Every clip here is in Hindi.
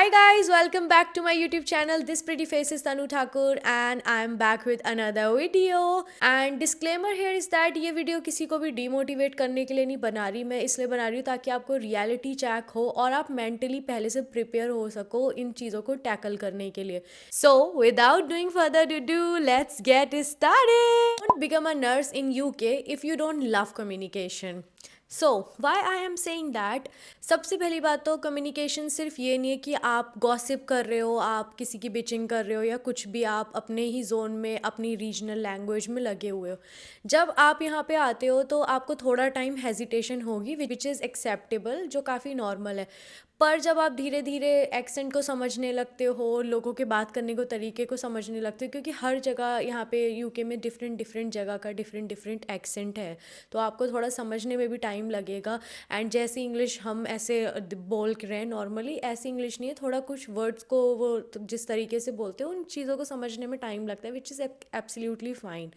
Hi guys, welcome back to my YouTube channel. This pretty face is Tanu Thakur and I'm back with another video. And disclaimer here is that ये वीडियो किसी को भी डिमोटिवेट करने के लिए नहीं बना रही, मैं इसलिए बना रही हूँ ताकि आपको रियलिटी चेक हो और आप मेंटली पहले से प्रिपेयर हो सको इन चीज़ों को टैकल करने के लिए. So without doing further ado, let's get started. Don't become a nurse in UK if you don't love communication. So why I am saying that. सबसे पहली बात तो कम्युनिकेशन सिर्फ ये नहीं है कि आप गॉसिप कर रहे हो, आप किसी की बिचिंग कर रहे हो या कुछ भी, आप अपने ही जोन में अपनी रीजनल लैंग्वेज में लगे हुए हो. जब आप यहाँ पे आते हो तो आपको थोड़ा टाइम हेजिटेशन होगी विच इज़ एक्सेप्टेबल, जो काफ़ी नॉर्मल है. पर जब आप धीरे धीरे एक्सेंट को समझने लगते हो, लोगों के बात करने को तरीके को समझने लगते हो, क्योंकि हर जगह यहाँ पे यूके में डिफरेंट डिफरेंट जगह का डिफरेंट डिफरेंट एक्सेंट है, तो आपको थोड़ा समझने में भी टाइम लगेगा. एंड जैसे इंग्लिश हम ऐसे बोल रहे हैं नॉर्मली, ऐसी इंग्लिश नहीं है. थोड़ा कुछ वर्ड्स को वो जिस तरीके से बोलते हो उन चीज़ों को समझने में टाइम लगता है, विच इज़ एब्सोल्युटली फाइन.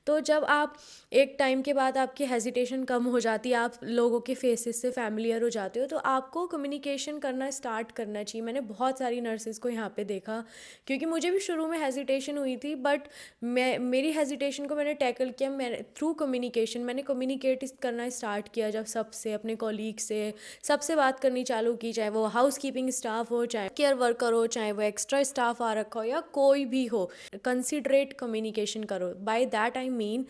तो जब आप एक टाइम के बाद आपकी हेजिटेशन कम हो जाती है, आप लोगों के फेसेस से फैमिलियर हो जाते हो, तो आपको कम्युनिकेशन करना स्टार्ट करना चाहिए. मैंने बहुत सारी नर्सेज को यहाँ पे देखा, क्योंकि मुझे भी शुरू में हेजिटेशन हुई थी, बट मेरी हेजिटेशन को मैंने टैकल किया. मैंने थ्रू कम्युनिकेशन मैंने कम्युनिकेट करना स्टार्ट किया. जब सबसे, अपने कॉलीग से, सबसे बात करनी चालू की, चाहे वो हाउस कीपिंग स्टाफ हो, चाहे केयर वर्कर हो, चाहे वो एक्स्ट्रा स्टाफ आ रखा हो या कोई भी हो, कंसिडरेट कम्युनिकेशन करो. बाय दैट आई मीन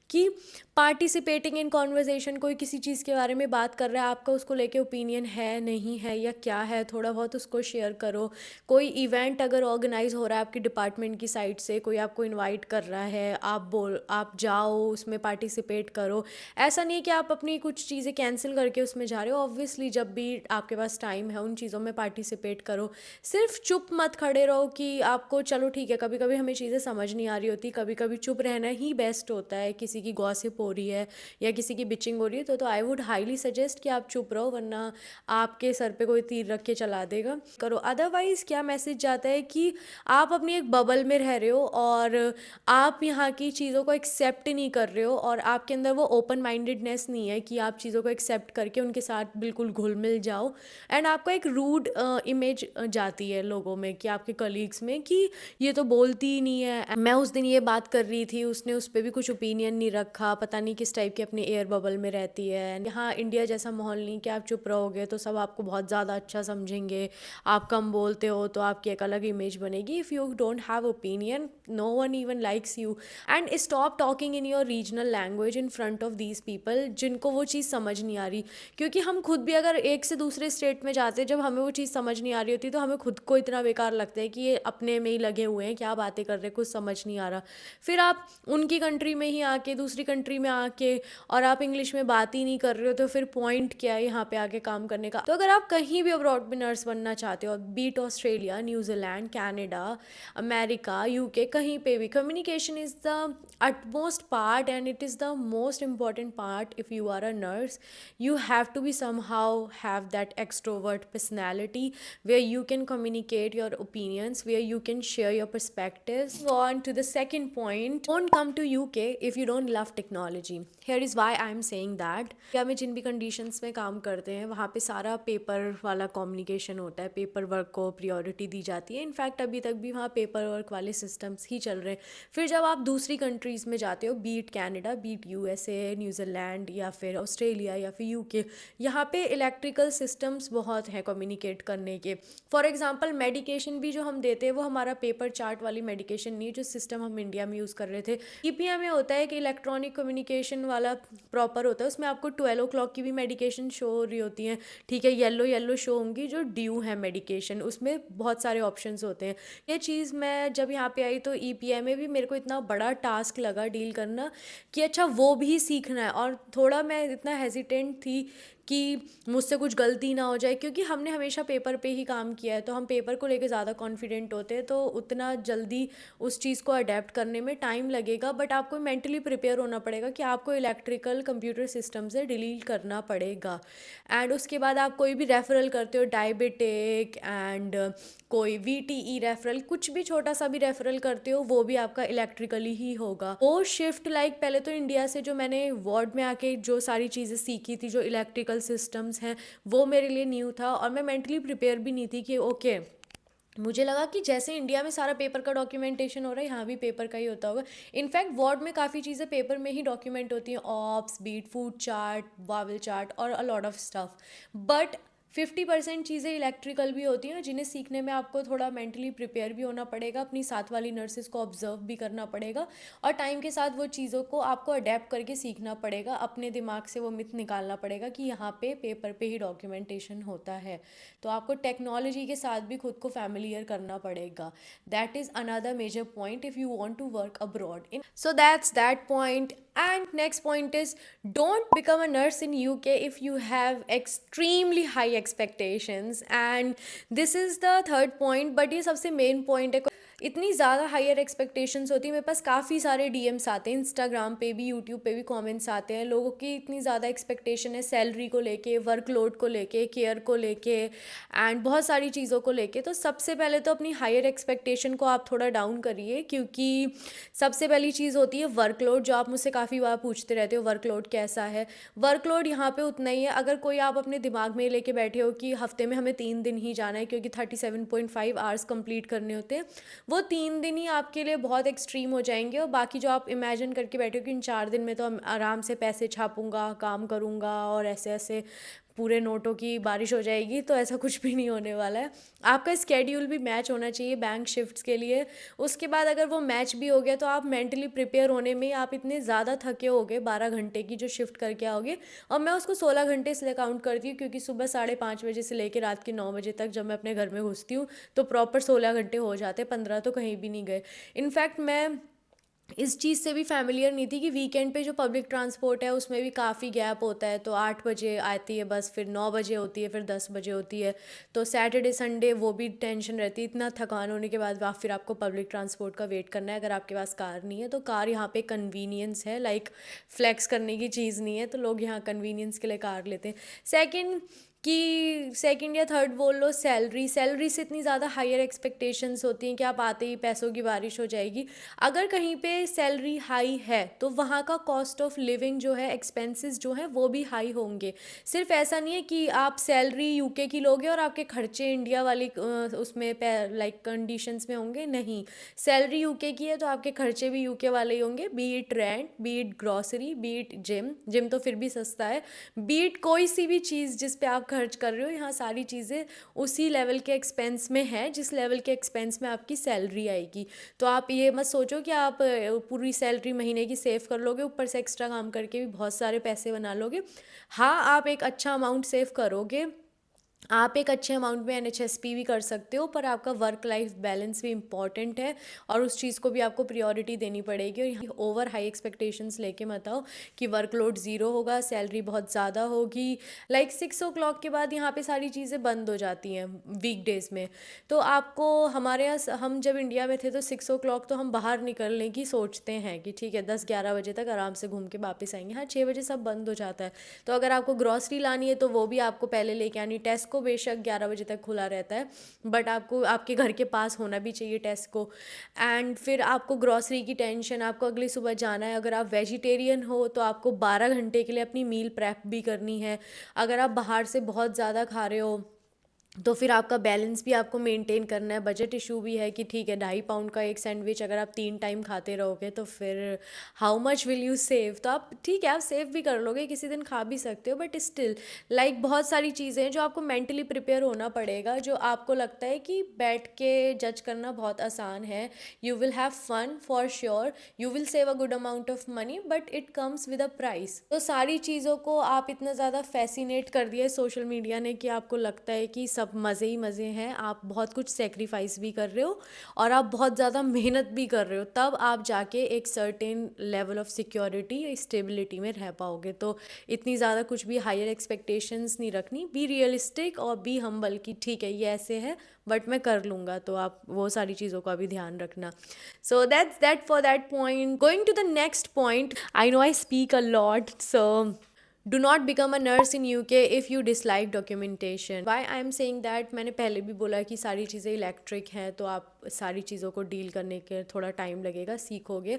कि पार्टिसिपेटिंग इन कॉन्वर्जेसन, कोई किसी चीज़ के बारे में बात कर रहा है, आपका उसको लेके ओपिनियन है नहीं है या क्या है, थोड़ा बहुत उसको शेयर करो. कोई इवेंट अगर ऑर्गेनाइज हो रहा है आपकी डिपार्टमेंट की साइड से, कोई आपको इनवाइट कर रहा है, आप जाओ, उसमें पार्टिसिपेट करो. ऐसा नहीं है कि आप अपनी कुछ चीज़ें कैंसिल करके उसमें जा रहे हो. ऑब्वियसली जब भी आपके पास टाइम है उन चीज़ों में पार्टिसिपेट करो. सिर्फ चुप मत खड़े रहो कि आपको, चलो ठीक है, कभी कभी हमें चीज़ें समझ नहीं आ रही होती, कभी कभी चुप रहना ही बेस्ट होता है. किसी की गॉसिप हो रही है या किसी की बिचिंग हो रही है तो आई वुड हाईली सजेस्ट कि आप चुप रहो, वरना आपके सर पे कोई तीर रख के चला देगा. करो. अदरवाइज क्या मैसेज जाता है कि आप अपनी एक बबल में रह रहे हो और आप यहाँ की चीज़ों को एक्सेप्ट नहीं कर रहे हो, और आपके अंदर वो ओपन माइंडेडनेस नहीं है कि आप चीज़ों को एक्सेप्ट करके उनके साथ बिल्कुल घुल मिल जाओ. एंड आपको एक रूड इमेज जाती है लोगों में, कि आपके कलीग्स में, कि ये तो बोलती ही नहीं है. मैं उस दिन ये बात कर रही थी, उसने उस पर भी कुछ ओपिनियन नहीं रखा, पता नहीं किस टाइप की अपनी एयर बबल में रहती है. यहाँ इंडिया जैसा माहौल नहीं कि आप चुप रहोगे तो सब आपको बहुत ज़्यादा अच्छा समझेंगे. आप कम बोलते हो तो आपकी एक अलग इमेज बनेगी. If you don't have opinion, no one even likes you. And stop talking in your regional language in front of these people जिनको वो चीज़ समझ नहीं आ रही. क्योंकि हम खुद भी अगर एक से दूसरे स्टेट में जाते हैं, जब हमें वो चीज़ समझ नहीं आ रही होती तो हमें खुद को इतना बेकार लगता है कि ये अपने में ही लगे हुए हैं, क्या बातें कर रहे हैं, कुछ समझ नहीं आ रहा. फिर आप उनकी कंट्री में ही आके, दूसरी कंट्री में आके, और आप इंग्लिश में बात ही नहीं कर रहे हो, तो फिर पॉइंट क्या है यहाँ पे आके काम करने का. तो अगर आप कहीं भी अब्रॉड में नर्स बनना चाहते हो, be it Australia, New Zealand, Canada, America, UK, कहीं पे भी, communication is the utmost part and it is the most important part. If you are a nurse, you have to be somehow have that extrovert personality where you can communicate your opinions, where you can share your perspectives. On to the second point, don't come to UK if you don't love technology. Here is why I am saying that. क्या में जिन भी कंडीशंस में काम करते हैं वहाँ पे सारा पेपर वाला कम्युनिकेशन होता है, पेपर वर्क को प्रायोरिटी दी जाती है. इनफैक्ट अभी तक भी वहाँ पेपर वर्क वाले सिस्टम्स ही चल रहे हैं. फिर जब आप दूसरी कंट्रीज़ में जाते हो, be it Canada, be it USA, New Zealand या फिर ऑस्ट्रेलिया या फिर यूके, यहाँ पे इलेक्ट्रिकल सिस्टम्स बहुत हैं कम्युनिकेट करने के. फॉर एग्जांपल मेडिकेशन भी जो हम देते हैं वो हमारा पेपर चार्ट वाली मेडिकेशन नहीं, जो सिस्टम हम इंडिया में यूज़ कर रहे थे. ईपीएम में होता है कि इलेक्ट्रॉनिक कम्युनिकेशन वाला प्रॉपर होता है, उसमें आपको 12 o'clock की भी मेडिकेशन शो हो रही होती हैं. ठीक है, येलो येलो शो होंगी जो ड्यू है मेडिकेशन, उसमें बहुत सारे ऑप्शंस होते हैं. ये चीज़ मैं जब यहाँ पे आई तो ईपीएम में भी मेरे को इतना बड़ा टास्क लगा डील करना कि अच्छा वो भी सीखना है. और थोड़ा मैं इतना हेजिटेंट थी कि मुझसे कुछ गलती ना हो जाए, क्योंकि हमने हमेशा पेपर पे ही काम किया है, तो हम पेपर को लेके ज़्यादा कॉन्फिडेंट होते हैं, तो उतना जल्दी उस चीज़ को अडेप्ट करने में टाइम लगेगा. बट आपको मेंटली प्रिपेयर होना पड़ेगा कि आपको इलेक्ट्रिकल कंप्यूटर सिस्टम से डील करना पड़ेगा. एंड उसके बाद आप कोई भी रेफरल करते हो, डायबिटिक एंड कोई वीटीई रेफरल, कुछ भी छोटा सा भी रेफरल करते हो, वो भी आपका इलेक्ट्रिकली ही होगा. वो शिफ्ट लाइक पहले तो इंडिया से जो मैंने वार्ड में आके जो सारी चीज़ें सीखी थी, जो इलेक्ट्रिकल सिस्टम्स हैं, वो मेरे लिए न्यू था और मैं मेंटली प्रिपेयर भी नहीं थी कि ओके मुझे लगा कि जैसे इंडिया में सारा पेपर का डॉक्यूमेंटेशन हो रहा है, यहाँ भी पेपर का ही होता होगा। इनफैक्ट वर्ड में काफ़ी चीज़ें पेपर में ही डॉक्यूमेंट होती हैं, ops, beat, food chart, vowel chart और a lot of stuff. But 50% चीज़ें इलेक्ट्रिकल भी होती हैं जिन्हें सीखने में आपको थोड़ा मेंटली प्रिपेयर भी होना पड़ेगा, अपनी साथ वाली नर्सेज को ऑब्जर्व भी करना पड़ेगा और टाइम के साथ वो चीज़ों को आपको अडेप्ट करके सीखना पड़ेगा, अपने दिमाग से वो मिथ निकालना पड़ेगा कि यहाँ पे पेपर पे ही डॉक्यूमेंटेशन होता है। तो आपको टेक्नोलॉजी के साथ भी खुद को फैमिलियर करना पड़ेगा। That is another major point if you want to work abroad in, so that's that point. And next point is, don't become a nurse in UK if you have extremely high expectations. And this is the third point, but ये सबसे main point है। इतनी ज़्यादा हायर एक्सपेक्टेशंस होती है, मेरे पास काफ़ी सारे डीएम्स आते हैं, इंस्टाग्राम पे भी, यूट्यूब पे भी कमेंट्स आते हैं, लोगों की इतनी ज़्यादा एक्सपेक्टेशन है सैलरी को लेके, वर्कलोड को लेके, केयर को लेके एंड बहुत सारी चीज़ों को लेके। तो सबसे पहले तो अपनी हायर एक्सपेक्टेशन को आप थोड़ा डाउन करिए, क्योंकि सबसे पहली चीज़ होती है वर्कलोड, जो आप मुझसे काफ़ी बार पूछते रहते हो वर्कलोड कैसा है। वर्कलोड यहाँ पे उतना ही है। अगर कोई आप अपने दिमाग में लेके बैठे हो कि हफ्ते में हमें 3 दिन ही जाना है क्योंकि 37.5 आवर्स कंप्लीट करने होते हैं, वो 3 दिन ही आपके लिए बहुत एक्सट्रीम हो जाएंगे। और बाकी जो आप इमेजिन करके बैठे हो कि इन 4 दिन में तो हम आराम से पैसे छापूंगा, काम करूँगा और ऐसे ऐसे पूरे नोटों की बारिश हो जाएगी, तो ऐसा कुछ भी नहीं होने वाला है। आपका स्केड्यूल भी मैच होना चाहिए बैंक शिफ्ट्स के लिए। उसके बाद अगर वो मैच भी हो गया तो आप मेंटली प्रिपेयर होने में आप इतने ज़्यादा थके होगे, 12 घंटे की जो शिफ्ट करके आओगे। और मैं उसको 16 घंटे इसलिए काउंट करती हूँ क्योंकि सुबह 5:30 बजे से लेकर रात के 9 बजे तक जब मैं अपने घर में घुसती हूँ तो प्रॉपर 16 घंटे हो जाते, 15 तो कहीं भी नहीं गए। इनफैक्ट मैं इस चीज़ से भी फैमिलियर नहीं थी कि वीकेंड पे जो पब्लिक ट्रांसपोर्ट है उसमें भी काफ़ी गैप होता है। तो 8 बजे आती है बस, फिर 9 बजे होती है, फिर 10 बजे होती है। तो सैटरडे संडे वो भी टेंशन रहती है, इतना थकान होने के बाद फिर आपको पब्लिक ट्रांसपोर्ट का वेट करना है। अगर आपके पास कार नहीं है तो कार यहाँ पे कन्वीनियंस है, लाइक फ्लेक्स करने की चीज़ नहीं है, तो लोग यहाँ कन्वीनियंस के लिए कार लेते हैं। सेकंड या थर्ड बोल लो, सैलरी से इतनी ज़्यादा हायर एक्सपेक्टेशंस होती हैं कि आप आते ही पैसों की बारिश हो जाएगी। अगर कहीं पे सैलरी हाई है तो वहाँ का कॉस्ट ऑफ लिविंग जो है, एक्सपेंसेस जो हैं वो भी हाई होंगे। सिर्फ ऐसा नहीं है कि आप सैलरी यूके की लोगे और आपके खर्चे इंडिया वाली उसमें लाइक कंडीशंस में होंगे, नहीं। सैलरी यूके की है तो आपके खर्चे भी यूके वाले ही होंगे, B it rent, B it grocery, B it gym तो फिर भी सस्ता है, बी इट कोई सी भी चीज़ जिस पे आप खर्च कर रहे हो, यहाँ सारी चीज़ें उसी लेवल के एक्सपेंस में है जिस लेवल के एक्सपेंस में आपकी सैलरी आएगी। तो आप ये मत सोचो कि आप पूरी सैलरी महीने की सेव कर लोगे, ऊपर से एक्स्ट्रा काम करके भी बहुत सारे पैसे बना लोगे। हाँ, आप एक अच्छा अमाउंट सेव करोगे, आप एक अच्छे अमाउंट में एनएचएसपी भी कर सकते हो, पर आपका वर्क लाइफ बैलेंस भी इम्पॉर्टेंट है और उस चीज़ को भी आपको प्रायोरिटी देनी पड़ेगी। और यहाँ ओवर हाई एक्सपेक्टेशंस लेके मत आओ कि वर्कलोड ज़ीरो होगा, सैलरी बहुत ज़्यादा होगी। लाइक 6 o'clock के बाद यहाँ पे सारी चीज़ें बंद हो जाती हैं वीकडेज़ में। तो आपको, हमारे यहाँ हम जब इंडिया में थे तो 6 o'clock तो हम बाहर निकलने की सोचते हैं कि ठीक है 10-11 बजे तक आराम से घूम के वापस आएंगे। हाँ, 6 बजे सब बंद हो जाता है। तो अगर आपको ग्रॉसरी लानी है तो वो भी आपको पहले लेके आनी। टेस्को बेशक 11 बजे तक खुला रहता है, बट आपको आपके घर के पास होना भी चाहिए टेस्को। एंड फिर आपको ग्रॉसरी की टेंशन, आपको अगली सुबह जाना है। अगर आप वेजिटेरियन हो तो आपको 12 घंटे के लिए अपनी मील प्रेप भी करनी है। अगर आप बाहर से बहुत ज़्यादा खा रहे हो तो फिर आपका बैलेंस भी आपको मेंटेन करना है। बजट इशू भी है कि ठीक है 2.5 पाउंड का एक सैंडविच अगर आप 3 टाइम खाते रहोगे तो फिर how much will you save. तो आप ठीक है, आप सेव भी कर लोगे, किसी दिन खा भी सकते हो, बट स्टिल लाइक बहुत सारी चीज़ें हैं जो आपको मेंटली प्रिपेयर होना पड़ेगा। जो आपको लगता है कि बैठ के जज करना बहुत आसान है, you will have fun for sure, you will save a good amount of money, but it comes with a price. तो सारी चीज़ों को आप इतना ज़्यादा फैसिनेट कर दिया है सोशल मीडिया ने कि आपको लगता है कि सब मज़े ही मज़े हैं, आप बहुत कुछ सेक्रीफाइस भी कर रहे हो और आप बहुत ज़्यादा मेहनत भी कर रहे हो, तब आप जाके एक certain level of security, stability में रह पाओगे। तो इतनी ज़्यादा कुछ भी हायर एक्सपेक्टेशंस नहीं रखनी, बी रियलिस्टिक और बी हम्बल कि ठीक है ये ऐसे है बट मैं कर लूँगा। तो आप वो सारी चीज़ों का भी ध्यान रखना। So that's that for that point. Going to the next point, I know I speak a lot, so do not become a nurse in UK if you dislike documentation. Why I am saying that, मैंने पहले भी बोला कि सारी चीज़ें इलेक्ट्रिक हैं तो आप सारी चीज़ों को डील करने के थोड़ा टाइम लगेगा, सीखोगे,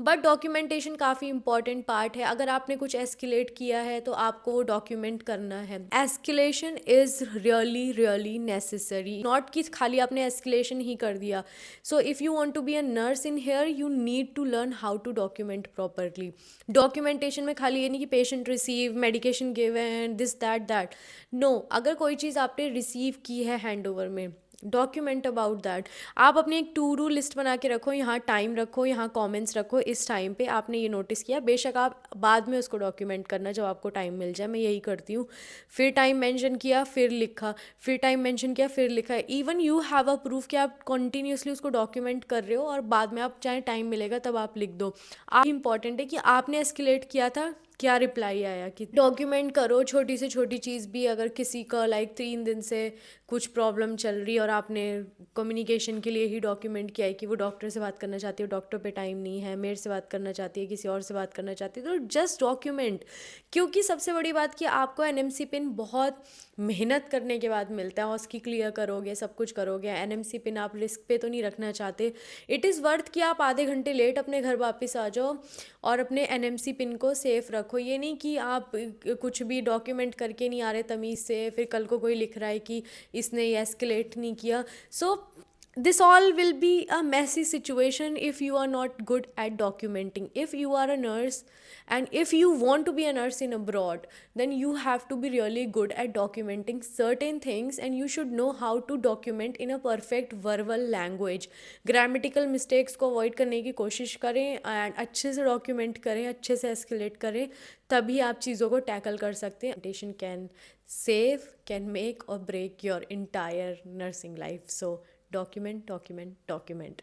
बट डॉक्यूमेंटेशन काफ़ी इंपॉर्टेंट पार्ट है। अगर आपने कुछ एस्केलेट किया है तो आपको वो डॉक्यूमेंट करना है। Escalation is really really necessary, not कि खाली आपने एस्केलेशन ही कर दिया। So if you want to be a nurse in here you need to learn how to document properly. Documentation में खाली ये नहीं कि patient receive medication given this that no, अगर कोई चीज़ आपने रिसीव की है हैंड ओवर में, डॉक्यूमेंट अबाउट दैट। आप अपनी एक टू डू लिस्ट बना के रखो, यहाँ टाइम रखो, यहाँ कमेंट्स रखो, इस टाइम पे आपने ये नोटिस किया, बेशक आप बाद में उसको डॉक्यूमेंट करना जब आपको टाइम मिल जाए, मैं यही करती हूँ। फिर टाइम मेंशन किया, फिर लिखा, फिर टाइम मेंशन किया, फिर लिखा। Even you have a proof कि आप कंटिन्यूसली उसको डॉक्यूमेंट कर रहे हो और बाद में आप चाहे टाइम मिलेगा तब आप लिख दो। आप इंपॉर्टेंट है कि आपने एस्केलेट किया था, क्या रिप्लाई आया, कि डॉक्यूमेंट करो छोटी से छोटी चीज़ भी। अगर किसी का लाइक 3 दिन से कुछ प्रॉब्लम चल रही है और आपने कम्युनिकेशन के लिए ही डॉक्यूमेंट किया है कि वो डॉक्टर से बात करना चाहती है, डॉक्टर पे टाइम नहीं है, मेरे से बात करना चाहती है, किसी और से बात करना चाहती है, तो जस्ट डॉक्यूमेंट। क्योंकि सबसे बड़ी बात कि आपको एनएमसी पिन बहुत मेहनत करने के बाद मिलता है, उसकी क्लियर करोगे, सब कुछ करोगे, एनएमसी पिन आप रिस्क पे तो नहीं रखना चाहते। इट इज़ वर्थ कि आप आधे घंटे लेट अपने घर वापस आ जाओ और अपने एनएमसी पिन को सेफ रखो। ये नहीं कि आप कुछ भी डॉक्यूमेंट करके नहीं आ रहे तमीज़ से, फिर कल को कोई लिख रहा है कि इसने ये एस्केलेट नहीं किया। सो this all will be a messy situation if you are not good at documenting. If you are a nurse and if you want to be a nurse in abroad, then you have to be really good at documenting certain things, and you should know how to document in a perfect verbal language. grammatical mistakes को avoid करने की कोशिश करें and अच्छे से document करें, अच्छे से escalate करें, तभी आप चीज़ों को टैकल कर सकते हैं। Documentation can save, can make or break your entire nursing life. So document, document, document.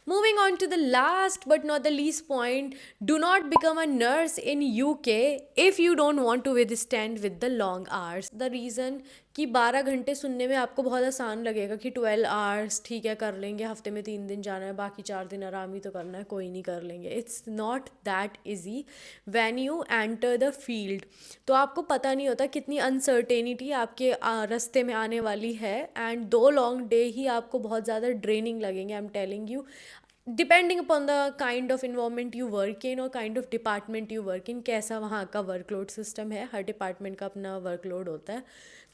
Moving on to the last but not the least point, do not become a nurse in UK if you don't want to withstand with the long hours. The reason कि 12 घंटे सुनने में आपको बहुत आसान लगेगा कि 12 आवर्स ठीक है कर लेंगे, हफ्ते में 3 दिन जाना है, बाकी 4 दिन आराम ही तो करना है, कोई नहीं कर लेंगे। It's not that easy when you enter the field. तो आपको पता नहीं होता कितनी अनसर्टेनिटी आपके रास्ते में आने वाली है, एंड 2 लॉन्ग डे ही आपको बहुत ज़्यादा ड्रेनिंग लगेंगे। I am telling you, depending upon the kind of environment you work in और kind of department you work in, कैसा वहाँ का वर्कलोड सिस्टम है। हर डिपार्टमेंट का अपना वर्कलोड होता है,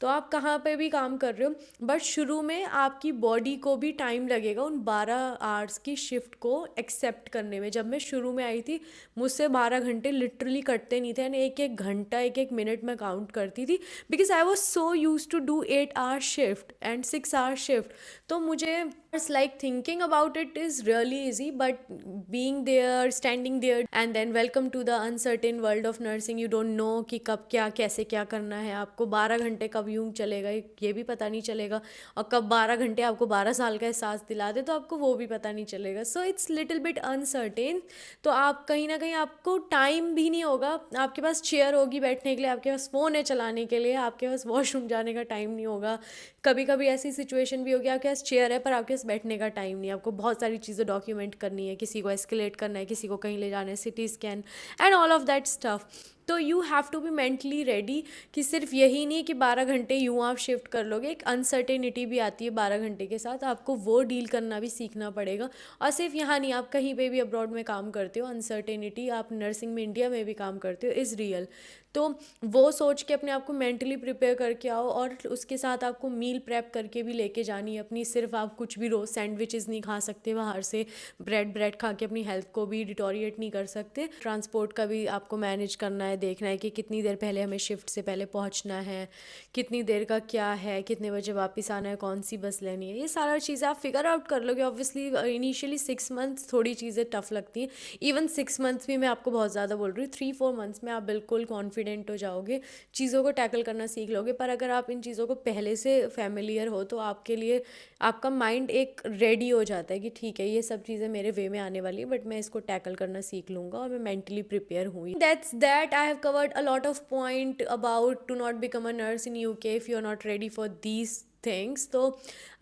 तो आप कहाँ पे भी काम कर रहे हो, बट शुरू में आपकी बॉडी को भी टाइम लगेगा उन 12 आवर्स की शिफ्ट को एक्सेप्ट करने में। जब मैं शुरू में आई थी मुझसे 12 घंटे लिटरली कटते नहीं थे, एंड एक एक घंटा एक एक मिनट में काउंट करती थी, because I was so use to do 8 hour shift and 6 hour shift. तो मुझे like thinking about it is really easy, but being there, standing there, and then welcome to the uncertain world of nursing. You don't know कि कब क्या कैसे क्या करना है आपको। 12 घंटे कब यूं चलेगा ये भी पता नहीं चलेगा, और कब 12 घंटे आपको 12 साल का एहसास दिला दे तो आपको वो भी पता नहीं चलेगा। So it's little bit uncertain. तो आप कहीं ना कहीं आपको टाइम भी नहीं होगा, आपके पास चेयर होगी बैठने के लिए, आपके पास फ़ोन है चलाने के लिए, आपके पास वॉशरूम जाने का टाइम नहीं होगा। कभी कभी ऐसी सिचुएशन भी होगी आपके पास चेयर है पर आपके पास बैठने का टाइम नहीं है, आपको बहुत सारी चीज़ें डॉक्यूमेंट करनी है, किसी को एस्केलेट करना है, किसी को कहीं ले जाना है, CT scan and all of that stuff. तो you have to be mentally ready कि सिर्फ यही नहीं कि 12 घंटे यूँ आप शिफ्ट कर लोगे, एक अनसर्टेनिटी भी आती है 12 घंटे के साथ, आपको वो डील करना भी सीखना पड़ेगा। और सिर्फ यहाँ नहीं, आप कहीं पे भी अब्रॉड में काम करते हो, अनसर्टेनिटी आप नर्सिंग में इंडिया में भी काम करते हो इज़ रियल। तो वो सोच के अपने आप को मेंटली प्रिपेयर करके आओ, और उसके साथ आपको मील प्रेप करके भी लेके जानी है अपनी। सिर्फ आप कुछ भी रोज़ सैंडविचेस नहीं खा सकते बाहर से, ब्रेड खा के अपनी हेल्थ को भी डिटोरिएट नहीं कर सकते। ट्रांसपोर्ट का भी आपको मैनेज करना है, देखना है कि कितनी देर पहले हमें शिफ्ट से पहले पहुंचना है, कितनी देर का क्या है, कितने बजे वापस आना है, कौन सी बस लेनी है, ये सारा चीज़ें आप फिगर आउट कर लोगे। ऑब्वियसली इनिशियली 6 मंथ्स थोड़ी चीज़ें टफ लगती हैं, इवन 6 मंथ्स भी मैं आपको बहुत ज़्यादा बोल रही हूँ, 3-4 मंथ्स में आप बिल्कुल कॉन्फिडेंट हो जाओगे, चीज़ों को टैकल करना सीख लोगे। पर अगर आप इन चीज़ों को पहले से फैमिलियर हो तो आपके लिए आपका माइंड एक रेडी हो जाता है कि ठीक है ये सब चीज़ें मेरे वे में आने वाली है, बट मैं इसको टैकल करना सीख लूँगा और मैं मेंटली प्रिपेयर हुई। That's that I have covered a lot of point about to not become a nurse in UK if you are not ready for these things. तो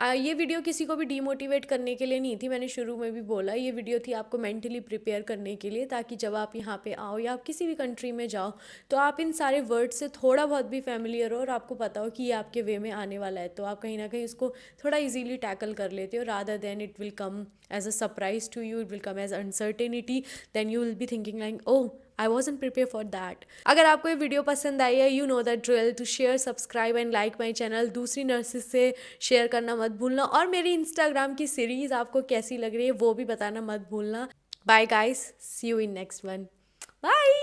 ये वीडियो किसी को भी डीमोटिवेट करने के लिए नहीं थी, मैंने शुरू में भी बोला ये वीडियो थी आपको मेंटली प्रिपेयर करने के लिए, ताकि जब आप यहाँ पे आओ या आप किसी भी कंट्री में जाओ तो आप इन सारे वर्ड से थोड़ा बहुत भी फेमिलियर हो और आपको पता हो कि ये आपके वे में आने वाला है, तो आप कहीं ना कहीं उसको थोड़ा इजीली टैकल कर लेते हो, rather than it will come as a surprise to you, it will come as uncertainty, then you will be thinking like oh I wasn't prepare for that. अगर आपको ये वीडियो पसंद आई है, you know that drill, to share, subscribe and like my channel, दूसरी नर्सेज से शेयर करना मत भूलना, और मेरी इंस्टाग्राम की सीरीज आपको कैसी लग रही है वो भी बताना मत भूलना। Bye guys, see you in next one, bye.